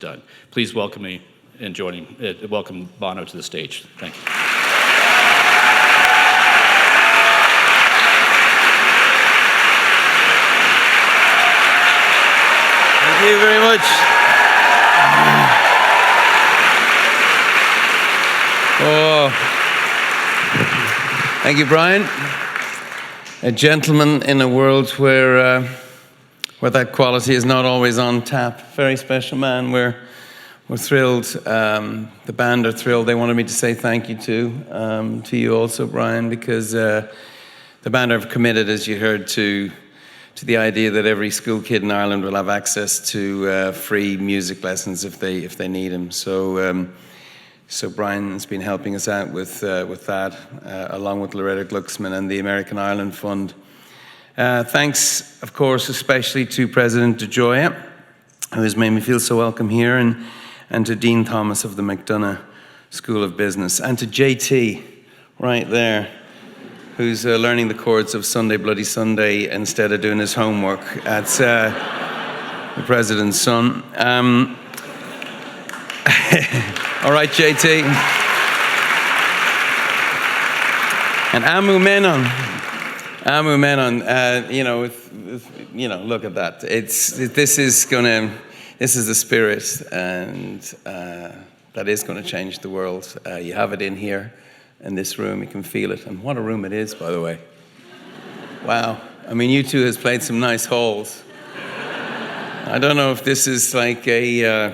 done. Please welcome me and welcome Bono to the stage. Thank you. Thank you very much. Oh, thank you, Brian. A gentleman in a world where that quality is not always on tap. Very special man. We're thrilled. The band are thrilled. They wanted me to say thank you to you also, Brian, because the band are committed, as you heard, to the idea that every school kid in Ireland will have access to free music lessons if they need them. So Brian's been helping us out with that, along with Loretta Glucksman and the American Ireland Fund. Thanks, of course, especially to President DeJoya, who has made me feel so welcome here, and to Dean Thomas of the McDonough School of Business, and to JT, right there, who's learning the chords of Sunday Bloody Sunday instead of doing his homework. That's the President's son. All right, JT. And Amu Menon, look at that. This is the spirit, and that is going to change the world. You have it in here, in this room. You can feel it, and what a room it is, by the way. Wow. I mean, U2 has played some nice halls. I don't know if this is like a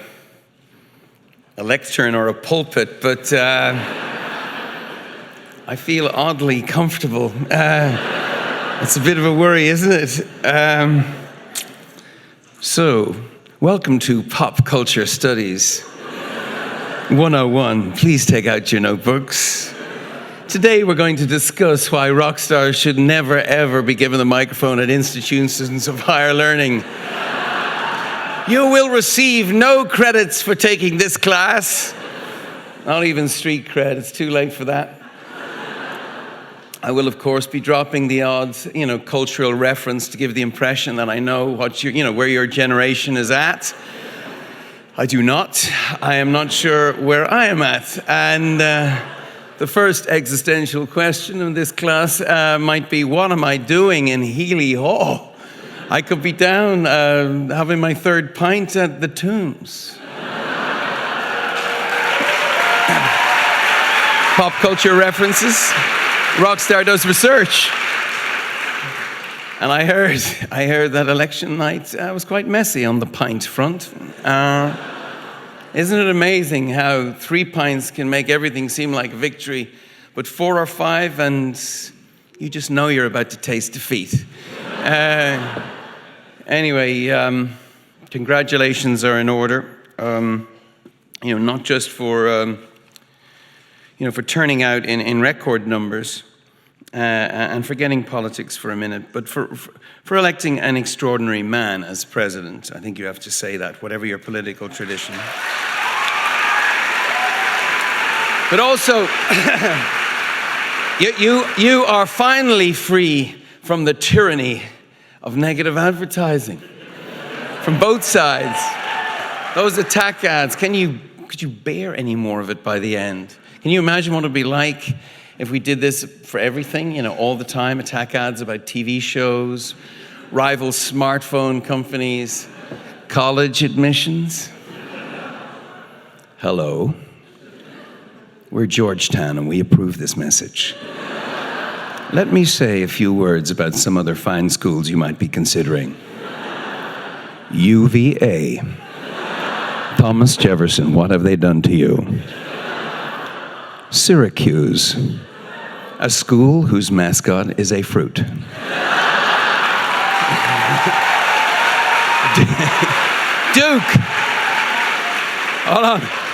lectern or a pulpit, but I feel oddly comfortable. It's a bit of a worry, isn't it? So, welcome to Pop Culture Studies 101. Please take out your notebooks. Today we're going to discuss why rock stars should never ever be given the microphone at institutions of higher learning. You will receive no credits for taking this class. Not even street cred, it's too late for that. I will, of course, be dropping the odd, cultural reference to give the impression that I know where your generation is at. I do not. I am not sure where I am at. And the first existential question in this class might be, what am I doing in Healy Hall? I could be down having my third pint at the Tombs. Pop culture references. Rockstar does research. And I heard that election night was quite messy on the pint front. Isn't it amazing how 3 pints can make everything seem like a victory, but 4 or 5 and you just know you're about to taste defeat. Anyway, congratulations are in order. Not just for turning out in record numbers and forgetting politics for a minute, but for electing an extraordinary man as president. I think you have to say that, whatever your political tradition. But also, you are finally free from the tyranny of negative advertising from both sides. Those attack ads, could you bear any more of it by the end? Can you imagine what it would be like if we did this for everything, all the time, attack ads about TV shows, rival smartphone companies, college admissions? Hello, we're Georgetown and we approve this message. Let me say a few words about some other fine schools you might be considering. UVA. Thomas Jefferson, what have they done to you? Syracuse, a school whose mascot is a fruit. Duke.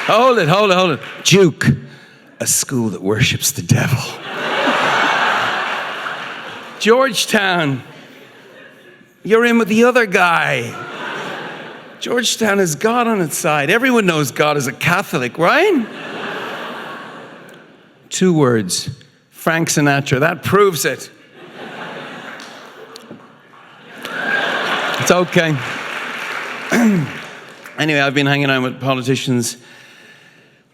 Hold it. Duke, a school that worships the devil. Georgetown, you're in with the other guy. Georgetown has God on its side. Everyone knows God is a Catholic, right? 2 words, Frank Sinatra, that proves it. It's okay. Anyway, I've been hanging out with politicians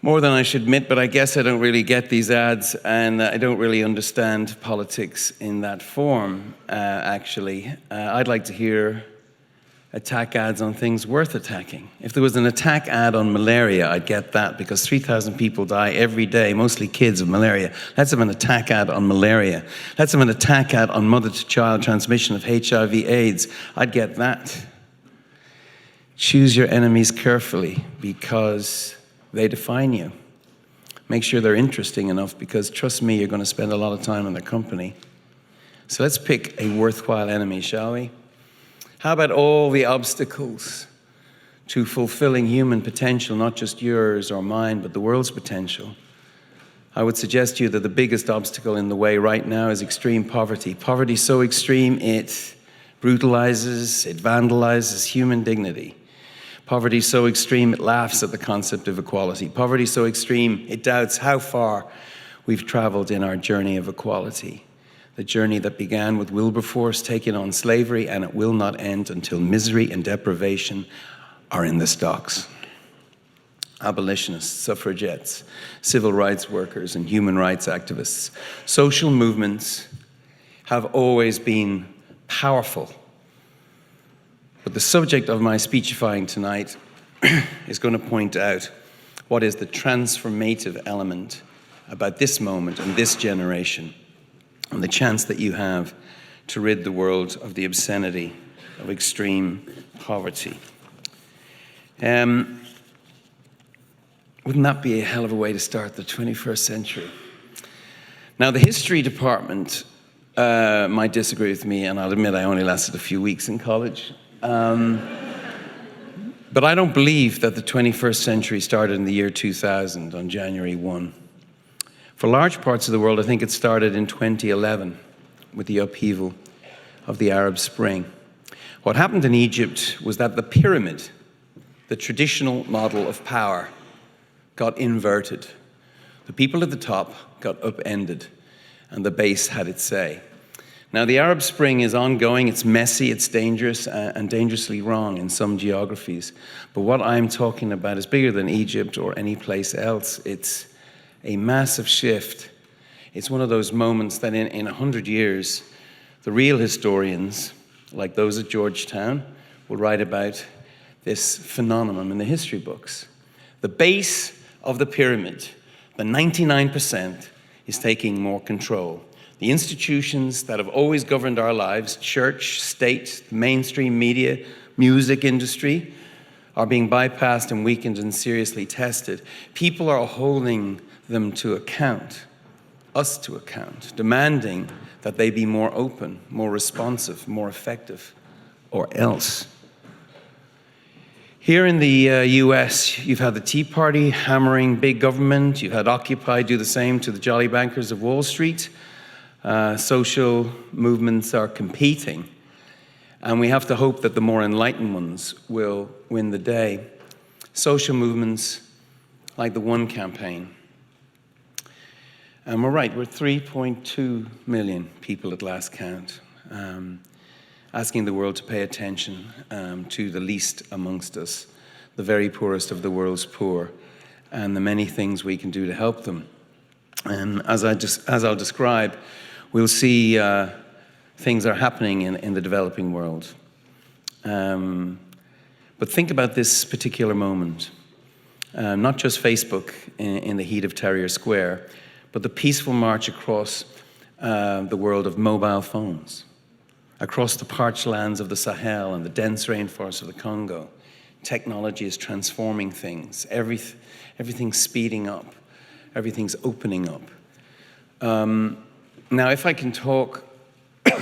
more than I should admit, but I guess I don't really get these ads, and I don't really understand politics in that form, actually. I'd like to hear attack ads on things worth attacking. If there was an attack ad on malaria, I'd get that, because 3,000 people die every day, mostly kids, of malaria. Let's have an attack ad on malaria. Let's have an attack ad on mother-to-child transmission of HIV/AIDS. I'd get that. Choose your enemies carefully, because they define you. Make sure they're interesting enough, because trust me, you're going to spend a lot of time in their company. So let's pick a worthwhile enemy, shall we? How about all the obstacles to fulfilling human potential, not just yours or mine, but the world's potential? I would suggest to you that the biggest obstacle in the way right now is extreme poverty. Poverty so extreme it brutalizes, it vandalizes human dignity. Poverty so extreme it laughs at the concept of equality. Poverty so extreme it doubts how far we've traveled in our journey of equality. The journey that began with Wilberforce taking on slavery, and it will not end until misery and deprivation are in the stocks. Abolitionists, suffragettes, civil rights workers, and human rights activists. Social movements have always been powerful. But the subject of my speechifying tonight is going to point out what is the transformative element about this moment and this generation, and the chance that you have to rid the world of the obscenity of extreme poverty. Wouldn't that be a hell of a way to start the 21st century? Now, the history department might disagree with me, and I'll admit I only lasted a few weeks in college. But I don't believe that the 21st century started in the year 2000 on January 1. For large parts of the world, I think it started in 2011 with the upheaval of the Arab Spring. What happened in Egypt was that the pyramid, the traditional model of power, got inverted. The people at the top got upended, and the base had its say. Now, the Arab Spring is ongoing, it's messy, it's dangerous, and dangerously wrong in some geographies. But what I'm talking about is bigger than Egypt or any place else. It's a massive shift. It's one of those moments that in 100 years, the real historians, like those at Georgetown, will write about this phenomenon in the history books. The base of the pyramid, the 99%, is taking more control. The institutions that have always governed our lives, church, state, mainstream media, music industry, are being bypassed and weakened and seriously tested. People are holding them to account, us to account, demanding that they be more open, more responsive, more effective, or else. Here in the US, you've had the Tea Party hammering big government. You've had Occupy do the same to the jolly bankers of Wall Street. Social movements are competing, and we have to hope that the more enlightened ones will win the day. Social movements like the One campaign. And we're right, we're 3.2 million people at last count, asking the world to pay attention to the least amongst us, the very poorest of the world's poor, and the many things we can do to help them. And as I'll describe, we'll see things are happening in the developing world. But think about this particular moment. Not just Facebook in the heat of Tahrir Square, but the peaceful march across the world of mobile phones, across the parched lands of the Sahel and the dense rainforests of the Congo. Technology is transforming things. Everything's speeding up. Everything's opening up. Now, if I can talk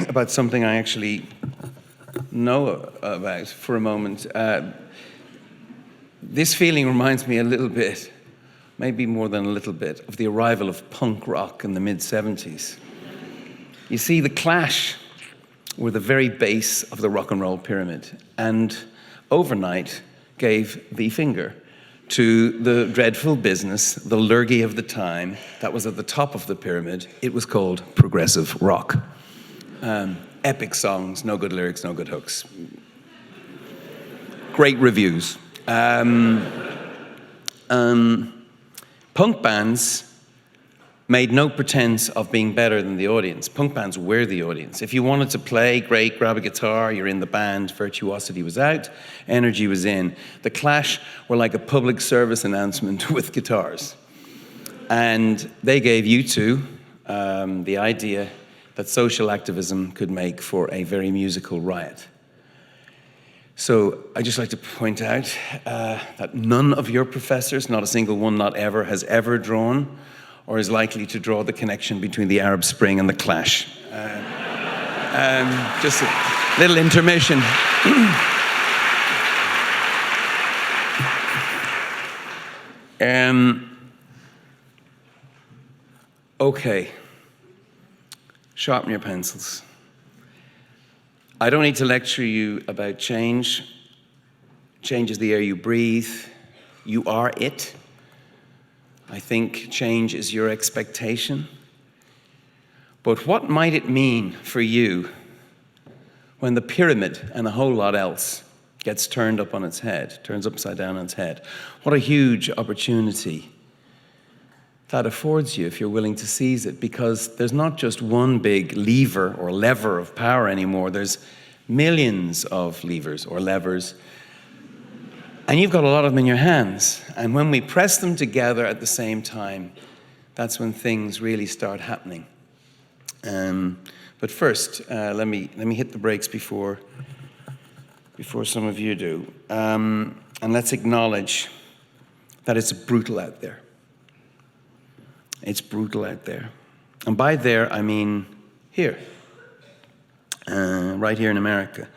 about something I actually know about for a moment, this feeling reminds me a little bit, maybe more than a little bit, of the arrival of punk rock in the mid-70s. You see, the Clash were the very base of the rock and roll pyramid, and overnight gave the finger to the dreadful business, the lurgy of the time, that was at the top of the pyramid. It was called progressive rock. Epic songs, no good lyrics, no good hooks. Great reviews. Punk bands made no pretense of being better than the audience. Punk bands were the audience. If you wanted to play, great, grab a guitar, you're in the band, virtuosity was out, energy was in. The Clash were like a public service announcement with guitars. And they gave U2 the idea that social activism could make for a very musical riot. So I'd just like to point out that none of your professors, not a single one, not ever, has ever drawn or is likely to draw the connection between the Arab Spring and the Clash. Just a little intermission. Okay, sharpen your pencils. I don't need to lecture you about change. Change is the air you breathe. You are it. I think change is your expectation. But what might it mean for you when the pyramid and a whole lot else gets turned up on its head, turns upside down on its head? What a huge opportunity that affords you if you're willing to seize it, because there's not just one big lever or lever of power anymore. There's millions of levers or levers, and you've got a lot of them in your hands. And when we press them together at the same time, that's when things really start happening. But first, let me hit the brakes before some of you do, and let's acknowledge that it's brutal out there. It's brutal out there. And by there, I mean here, right here in America.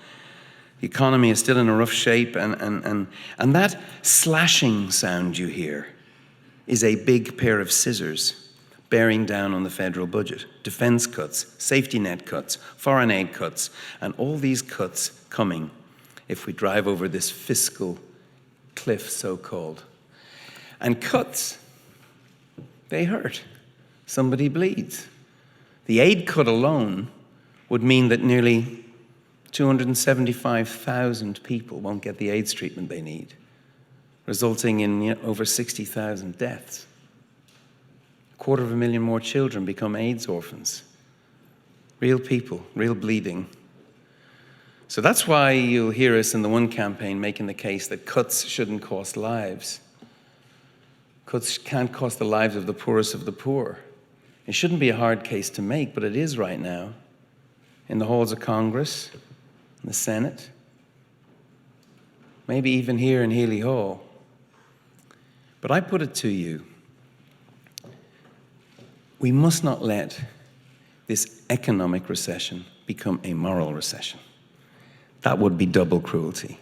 The economy is still in a rough shape, and that slashing sound you hear is a big pair of scissors bearing down on the federal budget. Defense cuts, safety net cuts, foreign aid cuts, and all these cuts coming if we drive over this fiscal cliff, so-called. And cuts, they hurt. Somebody bleeds. The aid cut alone would mean that nearly 275,000 people won't get the AIDS treatment they need, resulting in over 60,000 deaths. 250,000 more children become AIDS orphans. Real people, real bleeding. So that's why you'll hear us in the one campaign making the case that cuts shouldn't cost lives. Cuts can't cost the lives of the poorest of the poor. It shouldn't be a hard case to make, but it is right now. In the halls of Congress, in the Senate, maybe even here in Healy Hall. But I put it to you, we must not let this economic recession become a moral recession. That would be double cruelty.